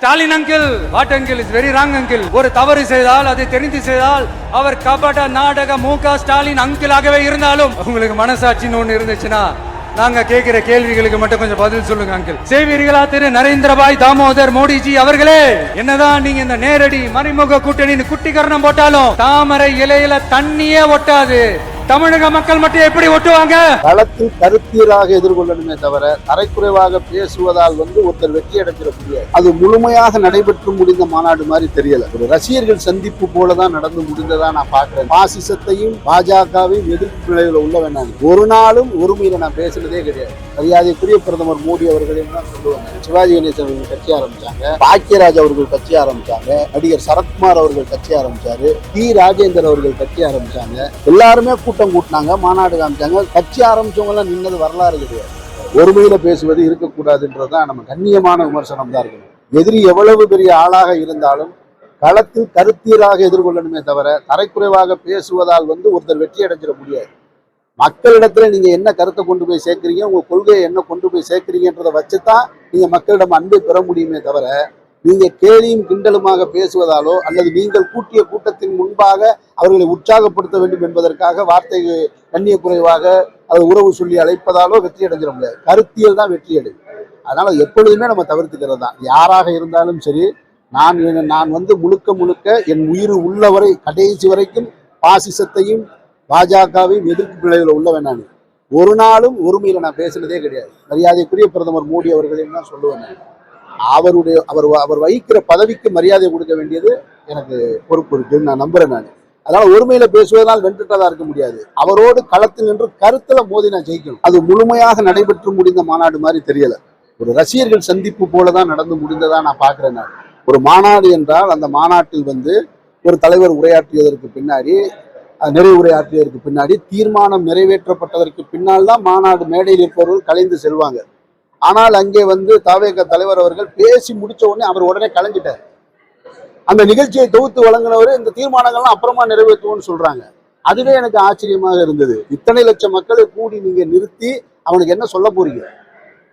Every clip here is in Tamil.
Stalin uncle, what uncle is very wrong uncle. ஒரு தவறு செய்தால் அதை தெரிந்து செய்தால் அவர் கபட நாடக முக ஸ்டாலின் அங்கிளாகவே இருந்தாலும் உங்களுக்கு மனசாட்சின்னு ஒண்ணு இருந்துச்சுன்னா நாங்க கேட்கிற கேள்விகளுக்கு மட்டும் கொஞ்சம் பதில் சொல்லுங்க அங்கிள். செய்வீர்களா திரு நரேந்திரபாய் தாமோதர் மோடிஜி அவர்களே? என்னதான் நீங்க இந்த நேரடி மறைமுக கூட்டணி குட்டிகரணம் போட்டாலும் தாமரை இலையில தண்ணியே ஒட்டாது. தமிழக மக்கள் மட்டும் எப்படி ஒட்டுவாங்க? களத்தில் கருத்தீராக எதிர்கொள்ளணுமே தவிர தரைக்குறைவாக பேசுவதால் ஒருத்தர் வெற்றி அடைஞ்சிட முடியாது. அது முழுமையாக நடைபெற்று முடிந்த மாநாடு மாதிரி தெரியல. ஒரு ரசிகர்கள் சந்திப்பு போலதான் நடந்து முடிந்ததா நான் பாக்குறேன். பாசிசத்தையும் பாஜகவையும் எதிர்ப்பு நிலையில உள்ள வேண்டாம். ஒரு நாளும் ஒருமையில நான் பேசுனதே கிடையாது. மரியாதைக்குரிய பிரதமர் மோடி அவர்களையும் தான் சொல்லுவாங்க. சிவாஜி கணேசன் அவர்கள் கட்சி ஆரம்பிச்சாங்க, பாக்கியராஜ் அவர்கள் கட்சி ஆரம்பிச்சாங்க, நடிகர் சரத்குமார் அவர்கள் கட்சி ஆரம்பிச்சாரு, டி ராஜேந்தர் அவர்கள் கட்சி ஆரம்பிச்சாங்க. எல்லாருமே கூட்டம் கூட்டினாங்க, மாநாடு காமிச்சாங்க. கட்சி ஆரம்பிச்சவங்க எல்லாம் நின்னது வரலாறு கிடையாது. ஒருமையில பேசுவது இருக்கக்கூடாதுன்றதுதான் நம்ம கண்ணியமான விமர்சனம் தான் இருக்கணும். எதிரி எவ்வளவு பெரிய ஆளாக இருந்தாலும் களத்தில் கருத்தீராக எதிர்கொள்ளணுமே தவிர தரைக்குறைவாக பேசுவதால் ஒருத்தர் வெற்றி அடைஞ்சிட முடியாது. மக்களிடத்துல நீங்க என்ன கருத்தை கொண்டு போய் சேர்க்கிறீங்க, உங்க கொள்கையை என்ன கொண்டு போய் சேர்க்கிறீங்கன்றதை வச்சுதான் நீங்க மக்களிடம் அன்பை பெற முடியுமே தவிர நீங்க கேலியும் கிண்டலுமாக பேசுவதாலோ அல்லது நீங்கள் கூட்டிய கூட்டத்தின் முன்பாக அவர்களை உற்சாகப்படுத்த வேண்டும் என்பதற்காக வார்த்தை கண்ணிய குறைவாக அது உறவு சொல்லி அழைப்பதாலோ வெற்றி அடைஞ்சிட முடியாது. கருத்தியல் தான் வெற்றி அடையும். அதனால எப்பொழுதுமே நம்ம தவிர்த்துக்கிறது தான். யாராக இருந்தாலும் சரி, நான் முழுக்க என் உயிர் உள்ளவரை கடைசி வரைக்கும் பாசிசத்தையும் பாஜகவையும் எதிர்ப்பு நிலையில உள்ள வேண்டாம். ஒரு நாளும் ஒருமையில நான் பேசுனதே கிடையாது. மரியாதைக்குரிய பிரதமர் மோடி அவர்களையும் தான் சொல்லுவேன். அவர் வகிக்கிற பதவிக்கு மரியாதை கொடுக்க வேண்டியது எனக்கு பொறுப்பு இருக்குன்னு நான் நம்புறேன். அதனால ஒருமையில பேசுவதனால் வென்றுட்டதா இருக்க முடியாது. அவரோடு களத்தில் நின்று கருத்துல மோதி நான் ஜெயிக்கணும். அது முழுமையாக நடைபெற்று முடிந்த மாநாடு மாதிரி தெரியல. ஒரு ரசிகர்கள் சந்திப்பு போலதான் நடந்து முடிந்ததா நான் பாக்குறேன். ஒரு மாநாடு என்றால் அந்த மாநாட்டில் ஒரு தலைவர் உரையாற்றியதற்கு பின்னாடி, நிறைவு உரையாற்றியதற்கு பின்னாடி, தீர்மானம் நிறைவேற்றப்பட்டதற்கு பின்னால் தான் மாநாடு மேடையில் இருப்பவர்கள் கலைந்து செல்வாங்க. ஆனால் அங்கே தாவேக தலைவர் அவர்கள் பேசி முடிச்ச உடனே அவர் உடனே கலைஞ்சிட்டார். அந்த நிகழ்ச்சியை தொகுத்து வழங்கினவர் இந்த தீர்மானங்கள்லாம் அப்புறமா நிறைவேற்றுவோம்னு சொல்றாங்க. அதுவே எனக்கு ஆச்சரியமாக இருந்தது. இத்தனை லட்சம் மக்களை கூடி நீங்க நிறுத்தி அவனுக்கு என்ன சொல்ல போறீங்க?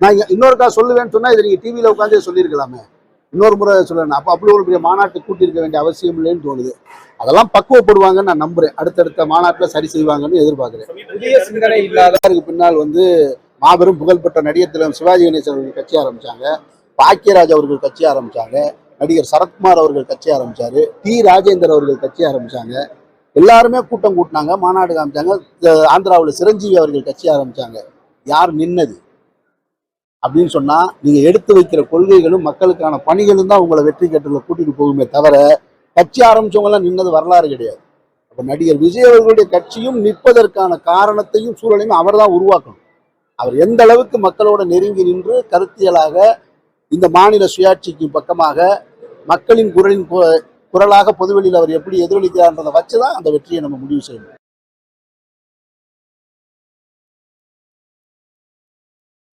நான் இன்னொருக்கா சொல்லுவேன்னு சொன்னா இதை நீங்க டிவியில உட்காந்தே சொல்லியிருக்கலாமே, இன்னொரு முறை சொல்லணும். அப்ப அப்படி ஒரு பெரிய மாநாட்டை கூட்டியிருக்க வேண்டிய அவசியம் இல்லைன்னு தோணுது. அதெல்லாம் பக்குவப்படுவாங்கன்னு நான் நம்புறேன். அடுத்தடுத்த மாநாட்டில் சரி செய்வாங்கன்னு எதிர்பார்க்கிறேன். புதிய சிந்தனை இல்லாதவருக்கு பின்னால் மாபெரும் புகழ்பெற்ற நடிகர் திலகம் சிவாஜி கணேசன் அவர்கள் கட்சி ஆரம்பிச்சாங்க, பாக்கியராஜ் அவர்கள் கட்சி ஆரம்பிச்சாங்க, நடிகர் சரத்குமார் அவர்கள் கட்சி ஆரம்பிச்சாரு, டி ராஜேந்தர் அவர்கள் கட்சி ஆரம்பிச்சாங்க. எல்லாருமே கூட்டம் கூட்டினாங்க, மாநாடு காமிச்சாங்க. ஆந்திராவில் சிரஞ்சீவி அவர்கள் கட்சி ஆரம்பிச்சாங்க. யார் நின்னது அப்படின்னு சொன்னா நீங்க எடுத்து வைக்கிற கொள்கைகளும் மக்களுக்கான பணிகளும் தான் உங்களை வெற்றி கட்டுல கூட்டிட்டு போகுமே தவிர கட்சி ஆரம்பிச்சவங்க எல்லாம் நின்னது வரலாறு கிடையாது. அப்ப நடிகர் விஜய் அவர்களுடைய கட்சியும் நிற்பதற்கான காரணத்தையும் சூழலையும் அவர் தான் உருவாக்கணும். அவர் எந்த அளவுக்கு மக்களோட நெருங்கி நின்று கருத்தியலாக இந்த மாநில சுயாட்சிக்கு பக்கமாக மக்களின் குரலாக பொதுவெளியில் அவர் எப்படி எதிரொலிக்கிறார்ன்றதை வச்சுதான் அந்த வெற்றியை நம்ம முடிவு செய்யணும்.